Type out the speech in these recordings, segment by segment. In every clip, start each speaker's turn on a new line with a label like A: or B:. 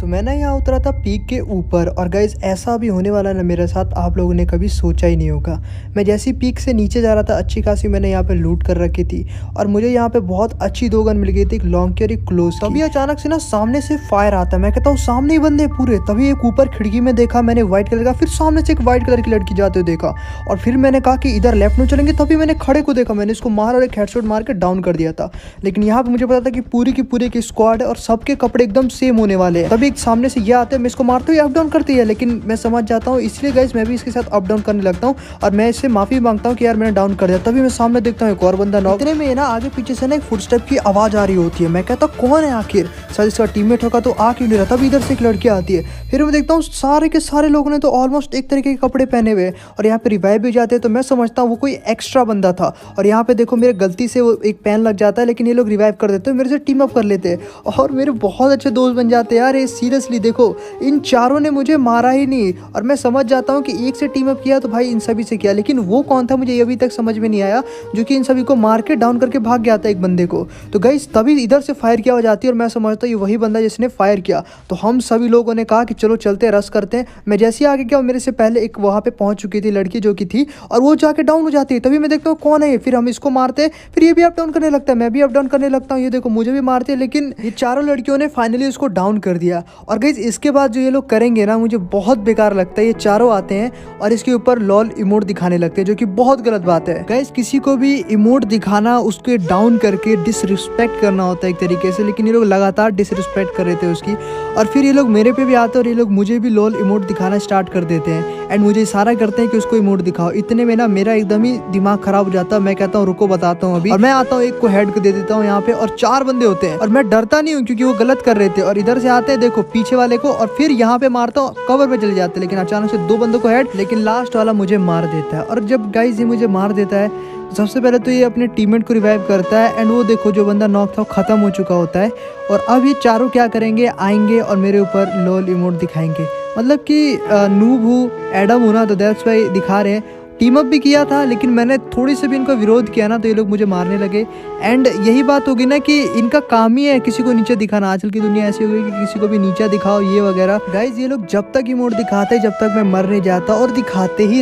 A: तो मैं ना यहाँ उतरा था पीक के ऊपर और गाइज ऐसा भी होने वाला ना मेरे साथ आप लोगों ने कभी सोचा ही नहीं होगा। मैं जैसी पीक से नीचे जा रहा था अच्छी खासी मैंने यहाँ पे लूट कर रखी थी और मुझे यहाँ पे बहुत अच्छी 2 गन मिल गई थी, एक लॉन्ग की और एक क्लोज। तभी अचानक से ना सामने से फायर आता है, मैं कहता हूँ सामने ही बंदे पूरे। तभी एक ऊपर खिड़की में देखा मैंने व्हाइट कलर का, फिर सामने से एक व्हाइट कलर की लड़की जाते हुए देखा और फिर मैंने कहा कि इधर लेफ्ट में चलेंगे। तभी मैंने खड़े को देखा, मैंने इसको मारा और एक हेडशॉट मार के डाउन कर दिया था। लेकिन यहाँ पे मुझे पता था कि पूरी की पूरी की स्क्वाड है और सबके कपड़े एकदम सेम होने वाले हैं। तभी एक सामने से यह मैं इसको मारता हूँ अप डाउन करती है, लेकिन मैं समझ जाता हूँ, इसलिए गाइस मैं भी इसके साथ अप डाउन करने लगता हूँ और मैं इससे माफी मांगता हूँ कि यार मैंने डाउन कर दिया। तभी मैं सामने देखता हूँ एक और बंदा नॉक। इतने में ना आगे पीछे से ना एक फुटस्टेप की आवाज आ रही होती है। मैं कहता हूँ कौन है आखिर, शायद इसका टीममेट होगा तो आ क्यों नहीं रहा। तभी इधर से एक लड़की आती है, फिर मैं देखता हूँ सारे के सारे लोगों ने तो ऑलमोस्ट एक तरीके के कपड़े पहने हुए और यहाँ पे रिवाइव भी जाते हैं। तो मैं समझता हूँ वो कोई एक्स्ट्रा बंदा था और यहाँ पे देखो मेरे गलती से वो एक पैन लग जाता है, लेकिन ये लोग रिवाइव कर देते हैं, मेरे से टीम अप कर लेते हैं और मेरे बहुत अच्छे दोस्त बन जाते हैं। यार ये सीरियसली देखो इन चारों ने मुझे मारा ही नहीं और मैं समझ जाता हूँ कि एक से टीम अप किया तो भाई इन सभी से किया, लेकिन वो कौन था मुझे ये अभी तक समझ में नहीं आया जो कि इन सभी को मार के डाउन करके भाग गया था एक बंदे को। तो गाइस तभी इधर से फायर किया हो जाती है और मैं समझता हूँ ये वही बंदा जिसने फायर किया। तो हम सभी लोगों ने कहा कि चलो चलते रश करते हैं। मैं जैसे ही आगे गया मेरे से पहले एक वहाँ पे पहुंच चुकी थी लड़की जो कि थी और वो जाके डाउन हो जाती है। तभी मैं देखता हूँ कौन है ये, फिर हम इसको मारते हैं, फिर ये भी अप डाउन करने लगता है, मैं भी अप डाउन करने लगता हूँ। ये देखो मुझे भी मारते हैं, लेकिन ये चारों लड़कियों ने फाइनली उसको डाउन कर दिया। और गाइस इसके बाद जो ये लोग करेंगे ना मुझे बहुत बेकार लगता है। ये चारों आते हैं और इसके ऊपर लॉल इमोट दिखाने लगते हैं जो कि बहुत गलत बात है। गाइस किसी को भी इमोट दिखाना उसके डाउन करके डिसरिस्पेक्ट करना होता है एक तरीके से, लेकिन ये लोग लगातार डिसरिस्पेक्ट कर रहे थे उसकी। और फिर ये लोग मेरे पे भी आते हैं और ये लोग मुझे भी लॉल इमोट दिखाना स्टार्ट कर देते हैं एंड मुझे इशारा करते हैं कि उसको इमोट दिखाओ। इतने में ना मेरा एकदम ही दिमाग खराब हो जाता है। मैं कहता हूँ रुको बताता हूँ अभी, और मैं आता हूँ एक को हेड को दे देता हूँ यहाँ पे और 4 बंदे होते हैं और मैं डरता नहीं हूँ क्योंकि वो गलत कर रहे थे। और इधर से आते हैं देखो पीछे वाले को और फिर यहाँ पे मारता हूँ, कवर पे चले जाते हैं, लेकिन अचानक से 2 बंदों को हेड, लेकिन लास्ट वाला मुझे मार देता है। और जब गाइस ये मुझे मार देता है सबसे पहले तो ये अपने टीममेट को रिवाइव करता है एंड वो देखो जो बंदा नॉक था वो खत्म हो चुका होता है। और अब ये चारों क्या करेंगे, आएंगे और मेरे ऊपर लॉल इमोट दिखाएंगे, मतलब कि नूब हूँ एडम हूँ ना, तो दैट्स वाई दिखा रहे हैं। टीम अप भी किया था लेकिन मैंने थोड़ी से भी इनका विरोध किया ना तो ये लोग मुझे मारने लगे। एंड यही बात होगी ना कि इनका काम ही है किसी को नीचे दिखाना। आजकल की दुनिया ऐसी हो गई कि किसी को भी नीचा दिखाओ ये वगैरह। गाइज ये लोग जब तक इमोट दिखाते हैं जब तक मैं मर नहीं जाता और दिखाते ही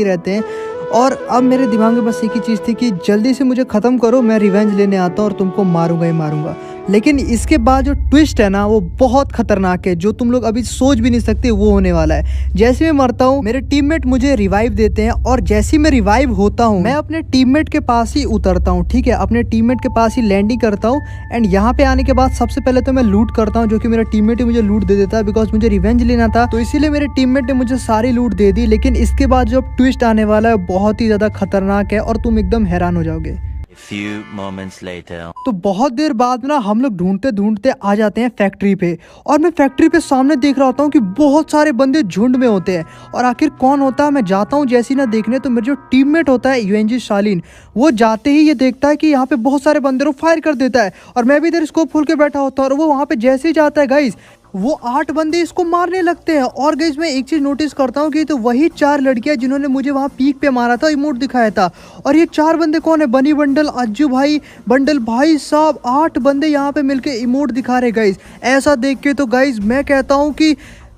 A: रहते हैं। और अब मेरे दिमाग में बस एक ही चीज़ थी कि जल्दी से मुझे ख़त्म करो, मैं रिवेंज लेने आता हूँ और तुमको मारूंगा ही मारूंगा। लेकिन इसके बाद जो ट्विस्ट है ना वो बहुत खतरनाक है, जो तुम लोग अभी सोच भी नहीं सकते वो होने वाला है। जैसे मैं मरता हूँ मेरे टीममेट मुझे रिवाइव देते हैं और जैसे मैं रिवाइव होता हूँ मैं अपने टीममेट के पास ही उतरता हूँ, ठीक है, अपने टीममेट के पास ही लैंडिंग करता हूँ। एंड यहाँ पे आने के बाद सबसे पहले तो मैं लूट करता हूँ, जो कि मेरा टीममेट ही मुझे लूट दे देता है बिकॉज मुझे रिवेंज लेना था, तो इसीलिए मेरे टीममेट ने मुझे सारी लूट दे दी। लेकिन इसके बाद जो ट्विस्ट आने वाला है बहुत ही ज्यादा खतरनाक है और तुम एकदम हैरान हो जाओगे।
B: Few moments later.
A: तो बहुत देर बाद ना हम लोग ढूंढते ढूंढते आ जाते हैं फैक्ट्री पे और मैं फैक्ट्री पे सामने देख रहा होता हूँ कि बहुत सारे बंदे झुंड में होते हैं। और आखिर कौन होता है, मैं जाता हूँ जैसी ना देखने तो मेरा जो टीममेट होता है यूएनजी शालीन, वो जाते ही ये देखता है कि यहाँ पे बहुत सारे बंदे को फायर कर देता है और मैं भी इधर स्कोप खोल के बैठा होता हूँ और वो वहाँ पे जैसे ही जाता है गाइस वो 8 बंदे इसको मारने लगते हैं। और गाइस मैं एक चीज नोटिस करता हूँ कि तो वही 4 लड़कियां जिन्होंने मुझे वहाँ पीक पे मारा था, इमोट दिखाया था। और ये 4 बंदे कौन है, बनी बंडल, अज्जू भाई, बंडल भाई साहब, 8 बंदे यहाँ पे मिलके इमोट दिखा रहे गाइस। ऐसा देख के तो गाइस मैं कहता हूँ कि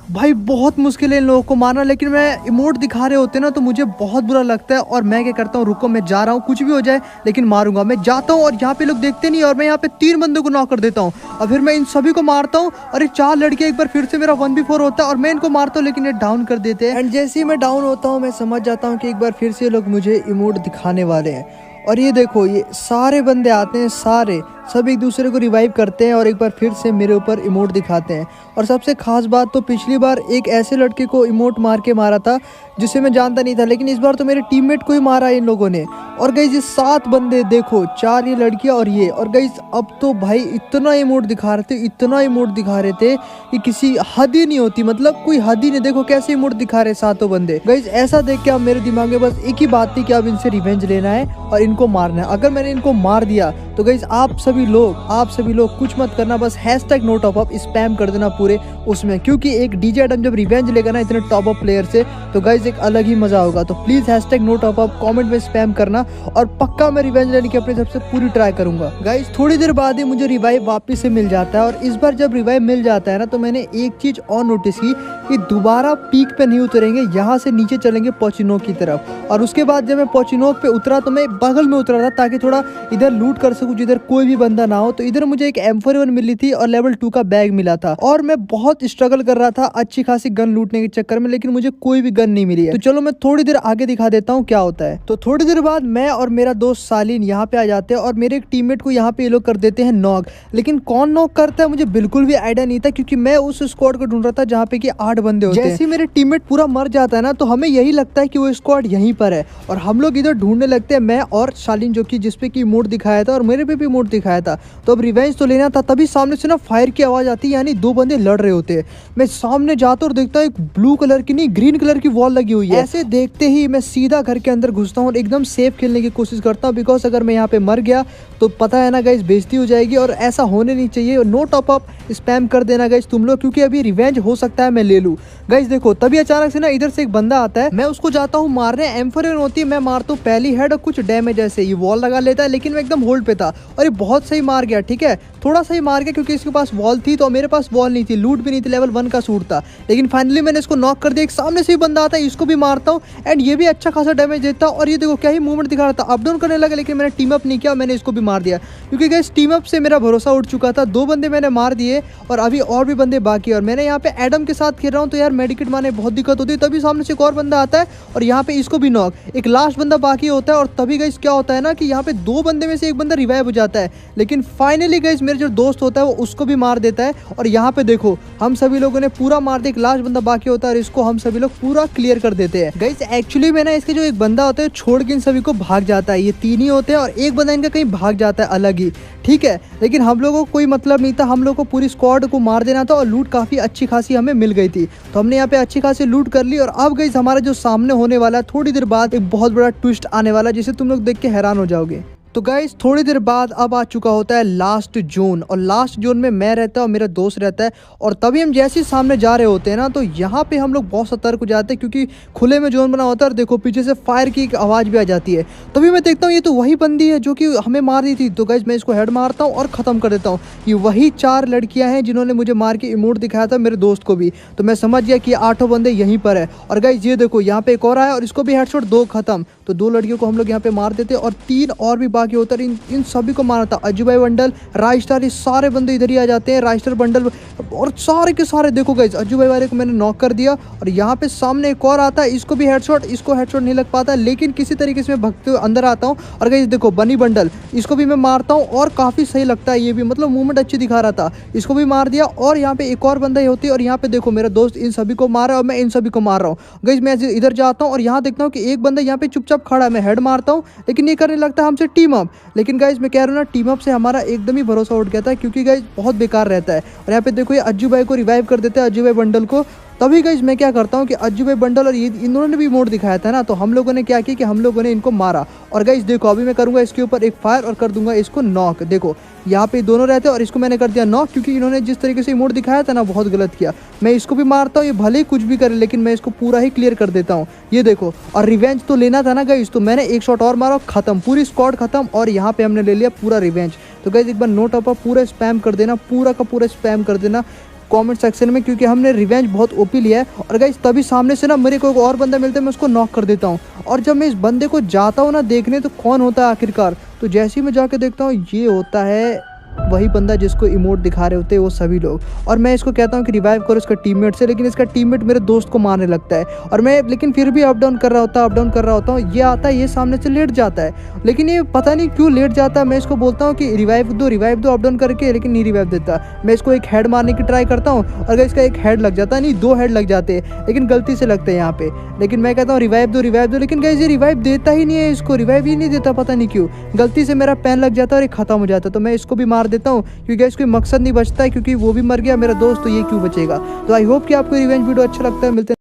A: भाई बहुत मुश्किल है इन लोगों को मारना, लेकिन मैं इमोट दिखा रहे होते ना तो मुझे बहुत बुरा लगता है। और मैं क्या करता हूँ, रुको मैं जा रहा हूँ, कुछ भी हो जाए लेकिन मारूंगा। मैं जाता हूँ और यहाँ पे लोग देखते नहीं और मैं यहाँ पे 3 बंदों को नॉक कर देता हूँ और फिर मैं इन सभी को मारता हूँ और ये 4 लड़के एक बार फिर से मेरा 1v4 होता है और मैं इनको मारता हूँ लेकिन ये डाउन कर देते हैं। एंड जैसे ही मैं डाउन होता हूँ मैं समझ जाता हूँ कि एक बार फिर से लोग मुझे इमोट दिखाने वाले हैं। और ये देखो ये सारे बंदे आते हैं, सारे सब एक दूसरे को रिवाइव करते हैं और एक बार फिर से मेरे ऊपर इमोट दिखाते हैं। और सबसे खास बात तो पिछली बार एक ऐसे लड़के को इमोट मार के मारा था जिसे मैं जानता नहीं था, लेकिन इस बार तो मेरे टीममेट को ही मारा इन लोगों ने। और गाइस ये 7 बंदे देखो, 4 ये लड़कियां और ये। और गाइस अब तो भाई इतना इमोट दिखा रहे थे, इतना इमोट दिखा रहे थे कि किसी हद ही नहीं होती, मतलब कोई हद ही नहीं। देखो कैसे इमोट दिखा रहे 7 बंदे। गाइस ऐसा देख के अब मेरे दिमाग में बस एक ही बात थी कि अब इनसे रिवेंज लेना है और इनको मारना है। अगर मैंने इनको मार दिया तो गाइस आप सब सभी लोग कुछ मत करना, बस hashtag know top up spam कर देना पूरे उसमें, क्योंकि एक डीजे एडम जब रिवेंज लेगा ना इतने टॉप अप प्लेयर से, तो गाइज एक अलग ही मजा होगा। तो please hashtag know top up comment में स्पैम करना, और पक्का मैं रिवेंज लेने की अपने सबसे पूरी ट्राई करूंगा। गाइज थोड़ी देर बाद ही मुझे रिवाइव वापस से मिल जाता है, और इस बार जब रिवाइव मिल जाता है ना, तो मैंने एक चीज और नोटिस की कि दोबारा पीक पे नहीं उतरेंगे, यहाँ से नीचे चलेंगे पोचिनोक की तरफ। और उसके बाद जब मैं पोचिनोक पे उतरा तो मैं बगल में उतरा था ताकि थोड़ा इधर लूट कर सकूं जिधर कोई भी बंदा ना हो। तो इधर मुझे एक M41 मिली थी और लेवल 2 का बैग मिला था, और मैं बहुत स्ट्रगल कर रहा था अच्छी खासी गन लूटने के चक्कर में, लेकिन मुझे कोई भी गन नहीं मिली है। तो चलो मैं थोड़ी देर आगे दिखा देता हूँ क्या होता है। तो थोड़ी देर बाद मैं और मेरा दोस्त सालिन यहाँ पे आ जाते हैं, और मेरे एक टीममेट को यहाँ पे ये लोग कर देते हैं नॉक। लेकिन कौन नॉक करता है मुझे बिल्कुल भी आइडिया नहीं था, क्योंकि मैं उस स्क्वाड को ढूंढ रहा था जहाँ पे कि 8 बंदे होते हैं। जैसे मेरे टीममेट पूरा मर जाता है ना, तो हमें यही लगता है कि वो स्क्वाड यहीं पर है, और हम लोग इधर ढूंढने लगते हैं, मैं और सालिन, जो कि जिसपे की इमोट दिखाया था और मेरे पे भी इमोट दिखाया था। तो अब रिवेंज तो लेना था, तभी सामने से ना फायर की आवाज आती है, यानी 2 बंदे लड़ रहे होते हैं। मैं सामने जाता और देखता हूँ एक ब्लू कलर की नहीं ग्रीन कलर की वॉल लगी हुई है। ऐसे देखते ही मैं सीधा घर के अंदर घुसता हूँ और एकदम सेफ खेलने की कोशिश करता हूँ, बिकॉज अगर मैं यहाँ पे मर गया तो पता है ना गाइज बेइज्जती हो जाएगी, और ऐसा होने नहीं चाहिए। नो टॉप अप स्पैम कर देना गाइज तुम लोग, क्योंकि अभी रिवेंज हो सकता है मैं ले लूँ। गाइज देखो तभी अचानक से ना इधर से एक बंदा आता है, मैं उसको जाता हूँ मारने, M41 होती है, मैं मारता हूँ पहली हेड और कुछ डैमेज ऐसे ये वॉल लगा लेता है, लेकिन मैं एकदम होल्ड पे था और ये बहुत सही मार गया। ठीक है, थोड़ा सही मार गया क्योंकि इसके पास वॉल थी, तो मेरे पास वॉल नहीं थी, लूट भी नहीं थी, लेवल 1 का सूट था। लेकिन फाइनली मैंने इसको नॉक कर दिया। एक सामने से ही बंदा आता है, इसको भी मारता हूँ, एंड ये भी अच्छा खासा डैमेज देता, और ये देखो क्या ही मूवमेंट दिखा रहा था, अप डाउन करने लगा, लेकिन मैंने टीम अप नहीं किया, मैंने इसको भी मार दिया, क्योंकि गाइस टीम अप से मेरा भरोसा उठ चुका था। 2 बंदे मैंने मार दिए और अभी और भी बंदे बाकी है, और मैंने यहाँ पे एडम के साथ खेल रहा हूँ, तो यार मेडिकेट मारने बहुत दिक्कत होती है। तभी सामने से एक और बंदा आता है और यहाँ पे इसको भी नॉक, एक लास्ट बंदा बाकी होता है, और तभी गाइस क्या होता है ना कि यहाँ पे 2 बंदे में से एक बंदा रिवाइव हो जाता है, लेकिन फाइनली गाइस मेरे जो दोस्त होता है वो उसको भी मार देता है। और यहाँ पे देखो हम सभी लोगों ने पूरा मार दिया, एक लास्ट बंदा बाकी होता है और इसको हम सभी लोग पूरा क्लियर कर देते हैं। गाइस एक्चुअली में ना इसके जो एक बंदा होता है छोड़ के इन सभी को भाग जाता है, ये 3 ही होते हैं और एक बंदा इनका कहीं भाग जाता है अलग ही। ठीक है, लेकिन हम लोगों को कोई मतलब नहीं था, हम लोग को पूरी स्क्वाड को मार देना था, और लूट काफी अच्छी खासी हमें मिल गई थी, तो हमने यहाँ पे अच्छी खासी लूट कर ली। और अब गाइस हमारा जो सामने होने वाला है थोड़ी देर बाद एक बहुत बड़ा ट्विस्ट आने वाला है, जिसे तुम लोग देख के हैरान हो जाओगे। तो गाइस थोड़ी देर बाद अब आ चुका होता है लास्ट जोन, और लास्ट जोन में मैं रहता हूँ और मेरा दोस्त रहता है, और तभी हम जैसे ही सामने जा रहे होते हैं ना, तो यहाँ पे हम लोग बहुत सतर्क हो जाते हैं, क्योंकि खुले में जोन बना होता है, और देखो पीछे से फायर की एक आवाज़ भी आ जाती है। तभी मैं देखता हूँ ये तो वही बंदी है जो कि हमें मार दी थी, तो गाइस मैं इसको हेड मारता हूँ और ख़त्म कर देता हूँ। ये वही 4 लड़कियाँ हैं जिन्होंने मुझे मार के इमोट दिखाया था, मेरे दोस्त को भी, तो मैं समझ गया कि 8 बंदे यहीं पर है। और गाइस ये देखो यहाँ पे एक और आया और इसको भी हेडशॉट, 2 खत्म। तो 2 लड़कियों को हम लोग यहाँ पे मार देते, और 3 और भी बाकी होता है, इन सभी को मारा था। अजू भाई बंडल, राइस्टार, ये सारे बंदे इधर ही आ जाते हैं, राइस्टार बंडल, और सारे के सारे देखो गाइस अजू भाई वाले को मैंने नॉक कर दिया। और यहाँ पे सामने एक और आता है, इसको भी हेडशॉट, इसको हेडशॉट नहीं लग पाता, लेकिन किसी तरीके से मैं भगते हुए अंदर आता हूँ। और गाइस देखो बनी बंडल, इसको भी मैं मारता हूँ, और काफ़ी सही लगता है ये भी, मतलब मूवमेंट अच्छी दिखा रहा था, इसको भी मार दिया। और यहाँ पे एक और बंदा ही होती है, और यहाँ पे देखो मेरा दोस्त इन सभी को मार रहा है और मैं इन सभी को मार रहा हूँ। गाइस मैं इधर जाता हूँ और यहाँ देखता हूँ कि एक बंदा यहाँ पे चुपचाप खड़ा है, मैं हेड मारता हूँ, लेकिन ये करने लगता है हमसे टीम अप। लेकिन गाइस मैं कह रहा हूँ ना, टीम अप से हमारा एकदम ही भरोसा उठ गया था, क्योंकि गाइस बहुत बेकार रहता है। और यहाँ पे देखो ये अज्जू भाई को रिवाइव कर देते हैं, अज्जू भाई बंडल को। तभी गाइस मैं क्या करता हूँ कि अज्जू भाई बंडल और ये इन्होंने भी मोड दिखाया था ना, तो हम लोगों ने क्या किया कि हम लोगों ने इनको मारा। और गाइस देखो अभी मैं करूँगा इसके ऊपर एक फायर और कर दूंगा इसको नॉक। देखो यहाँ पे दोनों रहते हैं और इसको मैंने कर दिया नॉक, क्योंकि इन्होंने जिस तरीके से मोड दिखाया था ना बहुत गलत किया। मैं इसको भी मारता हूँ, ये भले ही कुछ भी करे, लेकिन मैं इसको पूरा ही क्लियर कर देता हूँ। ये देखो, और रिवेंज तो लेना था ना गाइस, तो मैंने एक शॉट और मारा, खत्म, पूरी स्क्वाड खत्म, और यहाँ पे हमने ले लिया पूरा रिवेंज। तो गाइस एक बार नो टॉप अप पूरा स्पैम कर देना, पूरा का पूरा स्पैम कर देना कमेंट सेक्शन में, क्योंकि हमने रिवेंज बहुत ओपी लिया है। और गाइस तभी सामने से ना मेरे को एक और बंदा मिलता है, मैं उसको नॉक कर देता हूँ। और जब मैं इस बंदे को जाता हूँ ना देखने, तो कौन होता है आखिरकार, तो जैसे ही मैं जाके देखता हूँ ये होता है वही बंदा जिसको इमोट दिखा रहे होते हैं वो सभी लोग। और मैं इसको कहता हूँ कि रिवाइव करो इसका टीममेट से, लेकिन इसका टीममेट मेरे दोस्त को मारने लगता है। और मैं लेकिन फिर भी अप डाउन कर रहा होता हूँ, ये आता है, ये सामने से लेट जाता है, लेकिन ये पता नहीं क्यों लेट जाता है। मैं इसको बोलता हूँ कि रिवाइव दो अप डाउन करके, लेकिन नहीं रिवाइव देता। मैं इसको एक हेड मारने की ट्राई करता हूँ, और अगर इसका एक हेड लग जाता है, नहीं 2 हेड लग जाते हैं, लेकिन गलती से लगते हैं यहाँ पे। लेकिन मैं कहता हूँ रिवाइव दो, लेकिन गाइस ये रिवाइव देता ही नहीं है, इसको रिवाइव ही नहीं देता, पता नहीं क्यों, गलती से मेरा पैन लग जाता है और ये खत्म हो जाता है। तो मैं इसको भी मार देता हूँ, क्योंकि कोई मकसद नहीं बचता है, क्योंकि वो भी मर गया मेरा दोस्त, तो ये क्यों बचेगा। तो आई होप कि आपको रिवेंज वीडियो अच्छा लगता है। मिलते हैं